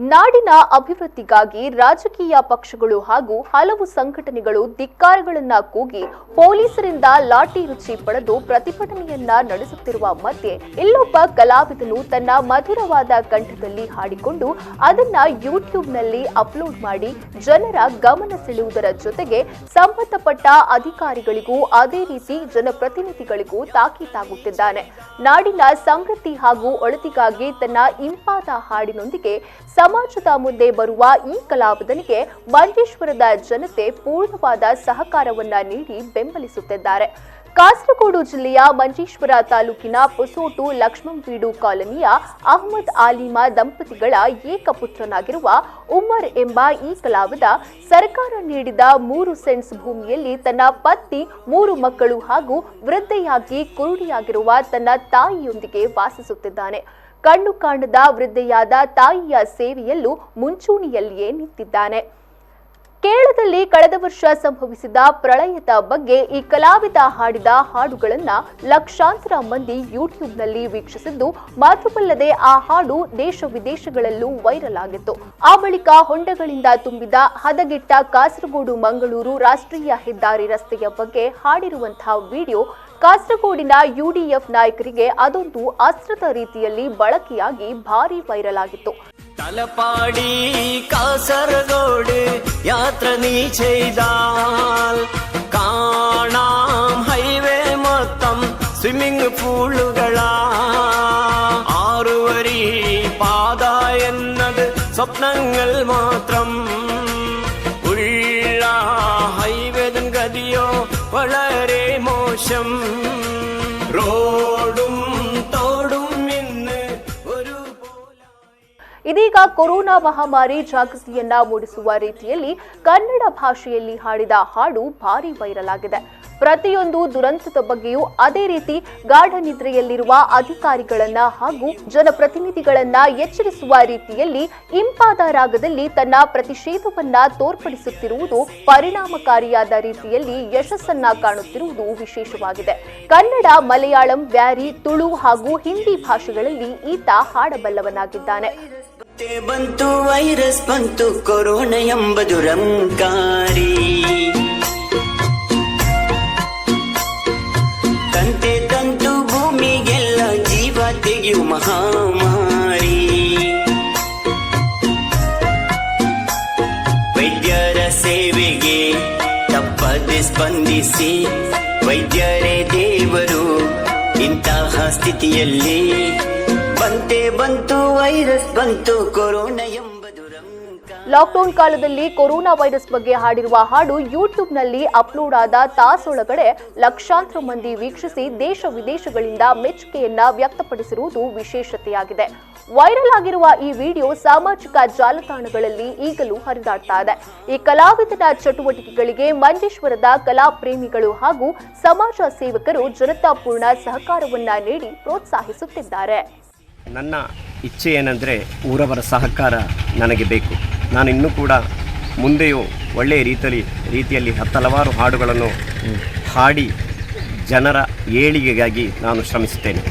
ನಾಡಿನ ಅಭಿವೃದ್ಧಿಗಾಗಿ ರಾಜಕೀಯ ಪಕ್ಷಗಳು ಹಾಗೂ ಹಲವು ಸಂಘಟನೆಗಳು ಧಿಕ್ಕಾರಗಳನ್ನ ಕೂಗಿ ಪೊಲೀಸರಿಂದ ಲಾಠಿ ರುಚಿ ಪಡೆದು ಪ್ರತಿಭಟನೆಯನ್ನ ನಡೆಸುತ್ತಿರುವ ಮಧ್ಯೆ ಇಲ್ಲೊಬ್ಬ ಕಲಾವಿದನು ತನ್ನ ಮಧುರವಾದ ಕಂಠದಲ್ಲಿ ಹಾಡಿಕೊಂಡು ಅದನ್ನ ಯೂಟ್ಯೂಬ್ನಲ್ಲಿ ಅಪ್ಲೋಡ್ ಮಾಡಿ ಜನರ ಗಮನ ಸೆಳೆಯುವುದರ ಜೊತೆಗೆ ಸಂಬಂಧಪಟ್ಟ ಅಧಿಕಾರಿಗಳಿಗೂ ಅದೇ ರೀತಿ ಜನಪ್ರತಿನಿಧಿಗಳಿಗೂ ತಾಕೀತಾಗುತ್ತಿದ್ದಾನೆ. ನಾಡಿನ ಸಮೃದ್ಧಿ ಹಾಗೂ ಒಳಿತಿಗಾಗಿ ತನ್ನ ಇಂಪಾದ ಹಾಡಿನೊಂದಿಗೆ ಸಮಾಜದ ಮುಂದೆ ಬರುವ ಈ ಕಲಾವಿದನಿಗೆ ಮಂಜೇಶ್ವರದ ಜನತೆ ಪೂರ್ಣವಾದ ಸಹಕಾರವನ್ನ ನೀಡಿ ಬೆಂಬಲಿಸುತ್ತಿದ್ದಾರೆ. ಕಾಸರಗೋಡು ಜಿಲ್ಲೆಯ ಮಂಜೇಶ್ವರ ತಾಲೂಕಿನ ಪೊಸೋಟು ಲಕ್ಷ್ಮಂಬೀಡು ಕಾಲನಿಯ ಅಹಮದ್ ಆಲಿಮಾ ದಂಪತಿಗಳ ಏಕಪುತ್ರನಾಗಿರುವ ಉಮರ್ ಎಂಬ ಈ ಕಲಾವಿದ ಸರ್ಕಾರ ನೀಡಿದ 3 ಸೆಂಟ್ಸ್ ಭೂಮಿಯಲ್ಲಿ ತನ್ನ ಪತ್ನಿ 3 ಮಕ್ಕಳು ಹಾಗೂ ವೃದ್ಧೆಯಾಗಿ ಕುರುಡಿಯಾಗಿರುವ ತನ್ನ ತಾಯಿಯೊಂದಿಗೆ ವಾಸಿಸುತ್ತಿದ್ದಾನೆ. ಕಣ್ಣು ಕಾಣದ ವೃದ್ಧೆಯಾದ ತಾಯಿಯ ಸೇವೆಯಲ್ಲೂ ಮುಂಚೂಣಿಯಲ್ಲಿಯೇ ನಿಂತಿದ್ದಾನೆ. ಕೇರಳದಲ್ಲಿ ಕಳೆದ ವರ್ಷ ಸಂಭವಿಸಿದ ಪ್ರಳಯದ ಬಗ್ಗೆ ಈ ಕಲಾವಿದ ಹಾಡಿದ ಹಾಡುಗಳನ್ನ ಲಕ್ಷಾಂತರ ಮಂದಿ ಯೂಟ್ಯೂಬ್ನಲ್ಲಿ ವೀಕ್ಷಿಸಿದ್ದು ಮಾತ್ರವಲ್ಲದೆ ಆ ಹಾಡು ದೇಶ ವಿದೇಶಗಳಲ್ಲೂ ವೈರಲ್ ಆಗಿತ್ತು. ಆ ಬಳಿಕ ಹೊಂಡಗಳಿಂದ ತುಂಬಿದ ಹದಗೆಟ್ಟ ಕಾಸರಗೋಡು ಮಂಗಳೂರು ರಾಷ್ಟ್ರೀಯ ಹೆದ್ದಾರಿ ರಸ್ತೆಯ ಬಗ್ಗೆ ಹಾಡಿರುವಂತಹ ವಿಡಿಯೋ ಕಾಸರಗೋಡಿನ ಯುಡಿಎಫ್ ನಾಯಕರಿಗೆ ಅದೊಂದು ಅಸ್ತ್ರದ ರೀತಿಯಲ್ಲಿ ಬಳಕೆಯಾಗಿ ಭಾರಿ ವೈರಲ್ ಆಗಿತ್ತು. തലപ്പാടി കാസർഗോഡ് യാത്ര നീ ചെയ്താൽ കാണാം ഹൈവേ മൊത്തം സ്വിമ്മിംഗ് പൂളുകളാ. 6 വരി പാത എന്നത് സ്വപ്നങ്ങൾ മാത്രം. ഉള്ള ഹൈവേതൻ ഗതിയോ വളരെ മോശം. റോഡും തോടും ഇന്ന് ഒരു ಇದೀಗ ಕೊರೋನಾ ಮಹಾಮಾರಿ ಜಾಗೃತಿಯನ್ನ ಮೂಡಿಸುವ ರೀತಿಯಲ್ಲಿ ಕನ್ನಡ ಭಾಷೆಯಲ್ಲಿ ಹಾಡಿದ ಹಾಡು ಭಾರಿ ವೈರಲ್ ಆಗಿದೆ. ಪ್ರತಿಯೊಂದು ದುರಂತದ ಬಗ್ಗೆಯೂ ಅದೇ ರೀತಿ ಗಾಢ ನಿದ್ರೆಯಲ್ಲಿರುವ ಅಧಿಕಾರಿಗಳನ್ನ ಹಾಗೂ ಜನಪ್ರತಿನಿಧಿಗಳನ್ನ ಎಚ್ಚರಿಸುವ ರೀತಿಯಲ್ಲಿ ಇಂಪಾದ ರಾಗದಲ್ಲಿ ತನ್ನ ಪ್ರತಿಷೇಧವನ್ನ ತೋರ್ಪಡಿಸುತ್ತಿರುವುದು ಪರಿಣಾಮಕಾರಿಯಾದ ರೀತಿಯಲ್ಲಿ ಯಶಸ್ಸನ್ನ ಕಾಣುತ್ತಿರುವುದು ವಿಶೇಷವಾಗಿದೆ. ಕನ್ನಡ, ಮಲಯಾಳಂ, ಬ್ಯಾರಿ, ತುಳು ಹಾಗೂ ಹಿಂದಿ ಭಾಷೆಗಳಲ್ಲಿ ಈತ ಹಾಡಬಲ್ಲವನಾಗಿದ್ದಾನೆ. ಬಂತು ವೈರಸ್ ಬಂತು ಕೊರೋನಾ ಎಂಬ ದುರಂಕಾರಿ. ತಂತೆ ತಂತು ಭೂಮಿಗೆಲ್ಲ ಜೀವ ತೆಗೆಯು ಮಹಾಮಾರಿ. ವೈದ್ಯರ ಸೇವೆಗೆ ತಪ್ಪದೆ ಸ್ಪಂದಿಸಿ, ವೈದ್ಯರೇ ದೇವರು ಇಂತಹ ಸ್ಥಿತಿಯಲ್ಲಿ. ಬಂತು ವೈರಸ್ ಬಂತು ಕೊರೋನಾ ಎಂಬ ದುರಂಕಾರ. ಲಾಕ್ಡೌನ್ ಕಾಲದಲ್ಲಿ ಕೊರೋನಾ ವೈರಸ್ ಬಗ್ಗೆ ಹಾಡಿರುವ ಹಾಡು ಯೂಟ್ಯೂಬ್ನಲ್ಲಿ ಅಪ್ಲೋಡ್ ಆದ ತಾಸೊಳಗಡೆ ಲಕ್ಷಾಂತರ ಮಂದಿ ವೀಕ್ಷಿಸಿ ದೇಶ ವಿದೇಶಗಳಿಂದ ಮೆಚ್ಚುಗೆಯನ್ನ ವ್ಯಕ್ತಪಡಿಸಿರುವುದು ವಿಶೇಷತೆಯಾಗಿದೆ. ವೈರಲ್ ಆಗಿರುವ ಈ ವಿಡಿಯೋ ಸಾಮಾಜಿಕ ಜಾಲತಾಣಗಳಲ್ಲಿ ಈಗಲೂ ಹರಿದಾಡ್ತಾ ಇದೆ. ಈ ಕಲಾವಿದನ ಚಟುವಟಿಕೆಗಳಿಗೆ ಮಂಜೇಶ್ವರದ ಕಲಾ ಪ್ರೇಮಿಗಳು ಹಾಗೂ ಸಮಾಜ ಸೇವಕರು ಜನತಾಪೂರ್ಣ ಸಹಕಾರವನ್ನ ನೀಡಿ ಪ್ರೋತ್ಸಾಹಿಸುತ್ತಿದ್ದಾರೆ. ನನ್ನ ಇಚ್ಛೆ ಏನಂದರೆ ಊರವರ ಸಹಕಾರ ನನಗೆ ಬೇಕು. ನಾನು ಇನ್ನೂ ಕೂಡ ಮುಂದೆಯೂ ಒಳ್ಳೆಯ ರೀತಿಯಲ್ಲಿ ಹಲವಾರು ಹಾಡುಗಳನ್ನು ಹಾಡಿ ಜನರ ಏಳಿಗೆಗಾಗಿ ನಾನು ಶ್ರಮಿಸುತ್ತೇನೆ.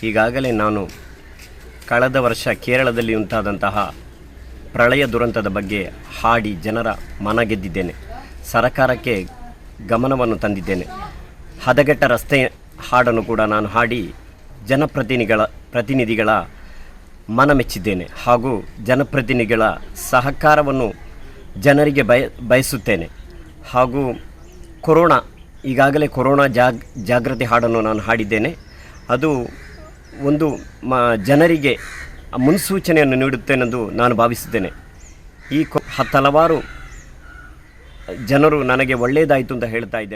ಈಗಾಗಲೇ ನಾನು ಕಳೆದ ವರ್ಷ ಕೇರಳದಲ್ಲಿ ಉಂಟಾದಂತಹ ಪ್ರಳಯ ದುರಂತದ ಬಗ್ಗೆ ಹಾಡಿ ಜನರ ಮನ ಗೆದ್ದಿದ್ದೇನೆ. ಸರಕಾರಕ್ಕೆ ಗಮನವನ್ನು ತಂದಿದ್ದೇನೆ. ಹದಗೆಟ್ಟ ರಸ್ತೆ ಹಾಡನ್ನು ಕೂಡ ನಾನು ಹಾಡಿ ಪ್ರತಿನಿಧಿಗಳ ಮನ ಮೆಚ್ಚಿದ್ದೇನೆ ಹಾಗೂ ಜನಪ್ರತಿನಿಧಿಗಳ ಸಹಕಾರವನ್ನು ಜನರಿಗೆ ಬಯಸುತ್ತೇನೆ. ಹಾಗೂ ಈಗಾಗಲೇ ಕೊರೋನಾ ಜಾಗೃತಿ ಹಾಡನ್ನು ನಾನು ಹಾಡಿದ್ದೇನೆ. ಅದು ಒಂದು ಜನರಿಗೆ ಮುನ್ಸೂಚನೆಯನ್ನು ನೀಡುತ್ತೇನೆಂದು ನಾನು ಭಾವಿಸುತ್ತೇನೆ. ಈ ಹಲವಾರು ಜನರು ನನಗೆ ಒಳ್ಳೆಯದಾಯಿತು ಅಂತ ಹೇಳ್ತಾ ಇದ್ದೇನೆ.